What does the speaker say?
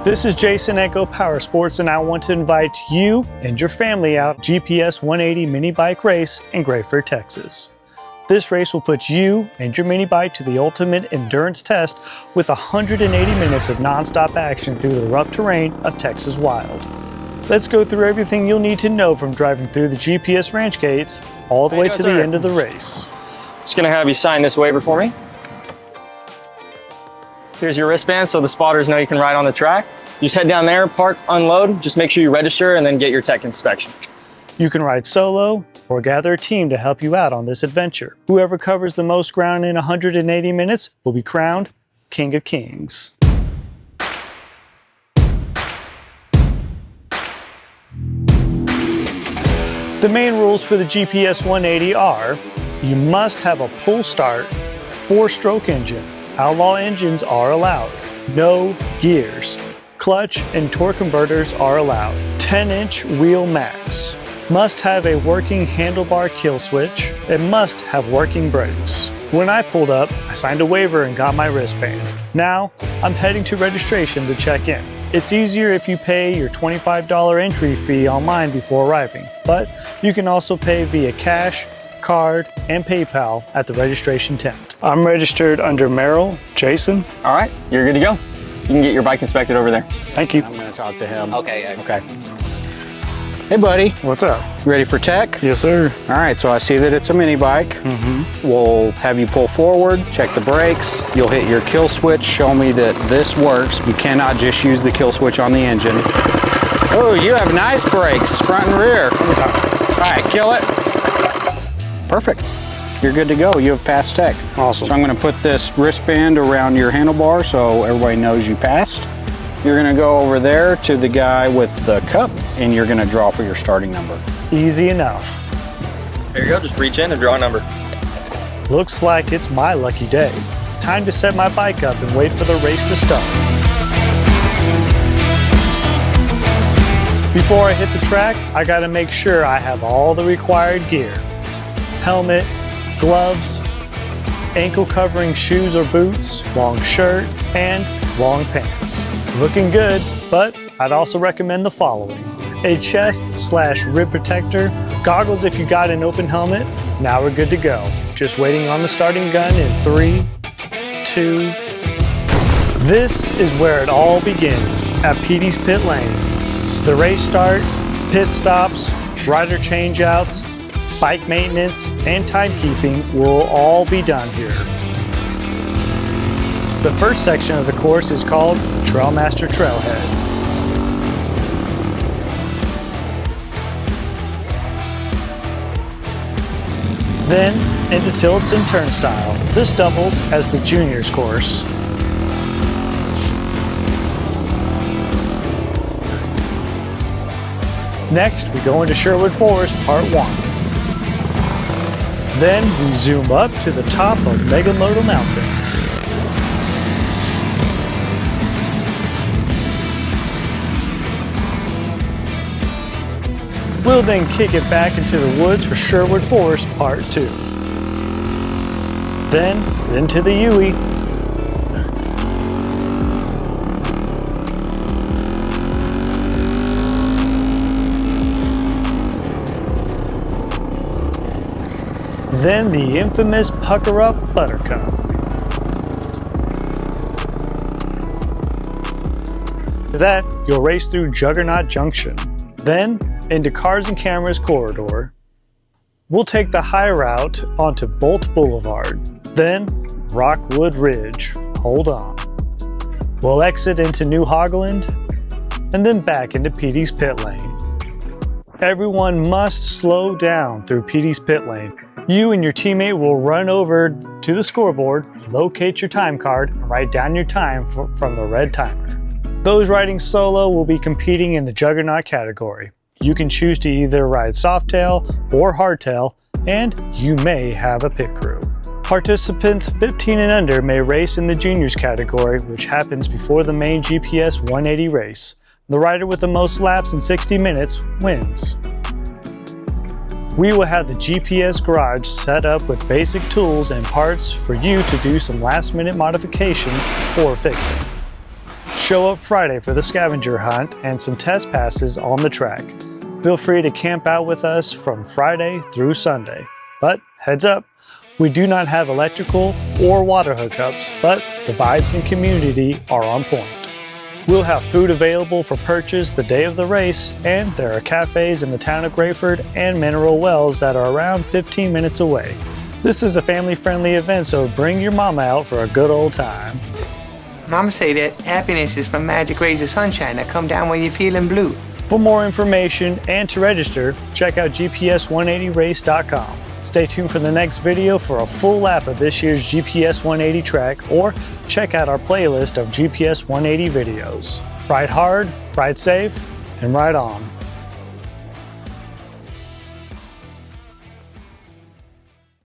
This is Jason at Go Power Sports, and I want to invite you and your family out GPS180 mini bike race in Graford, Texas. This race will put you and your mini bike to the ultimate endurance test with 180 minutes of non-stop action through the rough terrain of Texas Wild. Let's go through everything you'll need to know from driving through the GPS ranch gates all the way to the end of the race. Just gonna have you sign this waiver for me. Here's your wristband so the spotters know you can ride on the track. You just head down there, park, unload, just make sure you register and then get your tech inspection. You can ride solo or gather a team to help you out on this adventure. Whoever covers the most ground in 180 minutes will be crowned King of Kings. The main rules for the GPS180 are: you must have a pull start, 4-stroke engine. Outlaw engines are allowed. No gears. Clutch and torque converters are allowed. 10-inch wheel max. Must have a working handlebar kill switch. And must have working brakes. When I pulled up, I signed a waiver and got my wristband. Now, I'm heading to registration to check in. It's easier if you pay your $25 entry fee online before arriving, but you can also pay via cash, card, and PayPal at the registration tent. I'm registered under Merrill, Jason. All right, you're good to go. You can get your bike inspected over there. Thank you. I'm gonna talk to him. Okay, yeah. Okay. Hey buddy. What's up? Ready for tech? Yes, sir. All right, so I see that it's a mini bike. We'll have you pull forward, check the brakes. You'll hit your kill switch, show me that this works. You cannot just use the kill switch on the engine. Oh, you have nice brakes, front and rear. All right, kill it. Perfect. You're good to go. You have passed tech. Awesome. So I'm going to put this wristband around your handlebar so everybody knows you passed. You're going to go over there to the guy with the cup and you're going to draw for your starting number. Easy enough. There you go. Just reach in and draw a number. Looks like it's my lucky day. Time to set my bike up and wait for the race to start. Before I hit the track, I got to make sure I have all the required gear. Helmet, gloves, ankle covering shoes or boots, long shirt, and long pants. Looking good, but I'd also recommend the following: a chest/rib protector, goggles if you got an open helmet. Now we're good to go. Just waiting on the starting gun in 3, 2. This is where it all begins, at Petey's pit lane. The race start, pit stops, rider changeouts, bike maintenance, and timekeeping will all be done here. The first section of the course is called Trailmaster Trailhead. Then into Tillotson Turnstile. This doubles as the juniors course. Next, we go into Sherwood Forest Part 1. Then we zoom up to the top of Mega Moto Mountain. We'll then kick it back into the woods for Sherwood Forest Part 2. Then into the Yui. Then the infamous Pucker Up Buttercup. After that, you'll race through Juggernaut Junction. Then into Cars and Cameras Corridor. We'll take the high route onto Bolt Boulevard. Then Rockwood Ridge. Hold on. We'll exit into New Hogland and then back into Petey's pit lane. Everyone must slow down through Petey's pit lane. You and your teammate will run over to the scoreboard, locate your time card, and write down your time from the red timer. Those riding solo will be competing in the Juggernaut category. You can choose to either ride softtail or hardtail, and you may have a pit crew. Participants 15 and under may race in the juniors category, which happens before the main GPS 180 race. The rider with the most laps in 60 minutes wins. We will have the GPS garage set up with basic tools and parts for you to do some last-minute modifications or fixing. Show up Friday for the scavenger hunt and some test passes on the track. Feel free to camp out with us from Friday through Sunday. But heads up, we do not have electrical or water hookups, but the vibes and community are on point. We'll have food available for purchase the day of the race, and there are cafes in the town of Graford and mineral wells that are around 15 minutes away. This is a family-friendly event, so bring your mama out for a good old time. Mama say that happiness is from magic rays of sunshine that come down when you're feeling blue. For more information and to register, check out GPS180race.com. Stay tuned for the next video for a full lap of this year's GPS 180 track, or check out our playlist of GPS 180 videos. Ride hard, ride safe, and ride on.